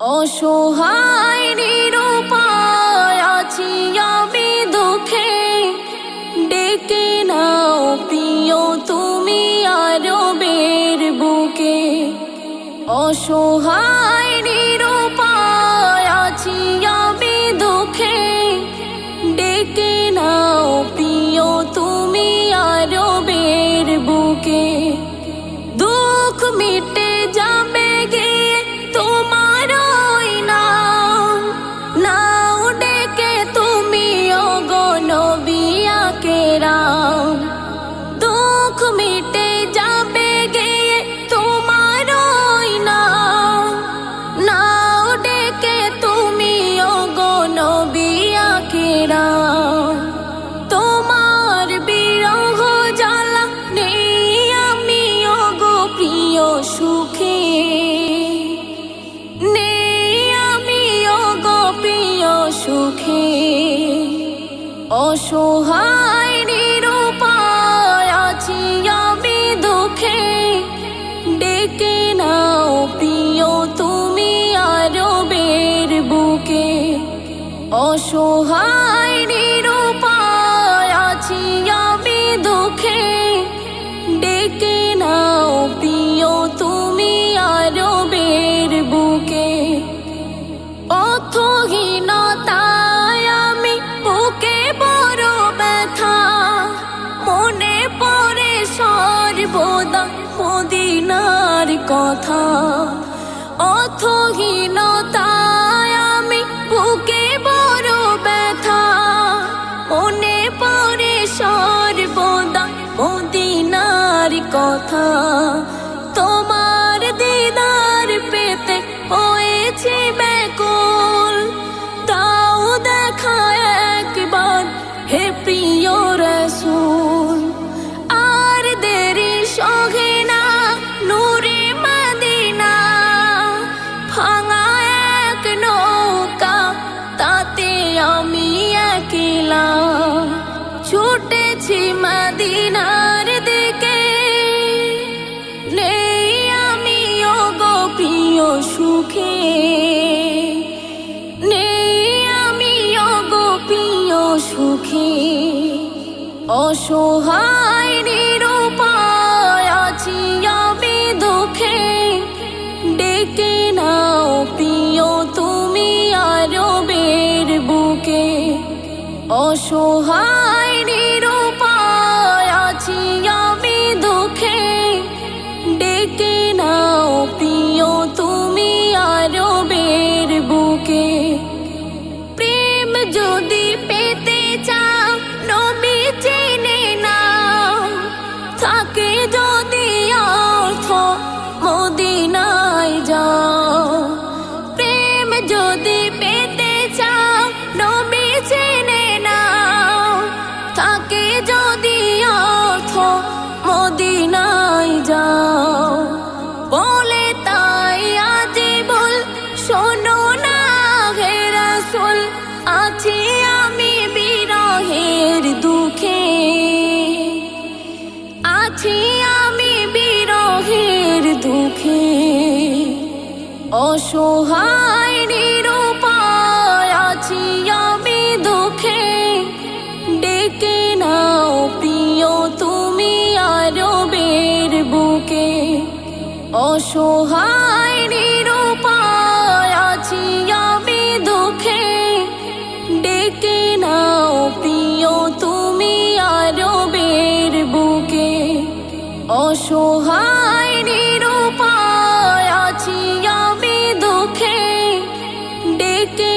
অসহায় নিরুপায় আছি আমি দুঃখে, ডেকে নাও প্রিয় তুমি আরবের বুকে। অসহায় নিরুপায় আছি আমি দুঃখে, ডেকে নাও প্রিয় তুমি আরবের বুকে। দুঃখ মিটে যাবে গিয়ে তোমার ওই নাম, নাও ডেকে তুমি ওগো নবী আকরাম। দুঃখ মিটে যাবে গিয়ে তোমার ওই নাম, নাও ডেকে তুমি ওগো নবী আকরাম। তোমার বিরহ জ্বালা নেই আমি ওগো প্রিয় সুখে, নেই আমি ওগো প্রিয় সুখে। অসহায় নিরুপায় আছি আমি দুঃখে, ডেকে নাও প্রিয় তুমি আরবের বুকে। অসহায় নিরুপায় আছি আমি দুঃখে, ডেকে নাও প্রিয় তুমি আরবের বুকে। অর্থহীনতায় আমি বুকে বড় ব্যথা, মনে পড়ে সর্বদা মদিনার কথা। অর্থহীনতায় আমি বুকে বড় ব্যথা, মনে পড়ে সর্বদা মদিনার কথা। তোমার দিদার পেতে হয়েছে ব্যাকুল, দাও দেখা একবার হে প্রিয় রাসূল। আর দেরি সহে না নূরে মদিনা, ভাঙা এক নৌকা তাতে আমি একলা, ছুটেছি মদিনার দিকে। নেই আমি ওগো প্রিয় সুখে, নেই আমি ওগো প্রিয় সুখে। অসহায় নিরুপায় আছি আমি দুঃখে, ডেকে নাও প্রিয় তুমি আরবের বুকে। অসহায় নিরুপায় আছি আমি দুঃখে, ডেকে নাও প্রিয় তুমি আরবের বুকে। প্রেম যদি পেতে চাও নবী চিনে নাও, থাকে যদি অর্থ মদিনায় যাও। প্রেম যদি পেতে চাও নবী চিনে নাও, থাকে যদি অর্থ মদিনায় যাও। বলে তাই আজি বল শোনো না হে রাসূল, আছি আমি বিরহের দুঃখে, আছি আমি বিরহের দুঃখে। অসহায় নিরুপায় আছি আমি দুঃখে, ডেকে নাও প্রিয় তুমি আরবের বুকে। অসহায় নিরুপায় আছি আমি দুঃখে, ডেকে নাও প্রিয় তুমি আরবের বুকে। অসহায় নিরুপায় আছি আমি দুঃখে, ডেকে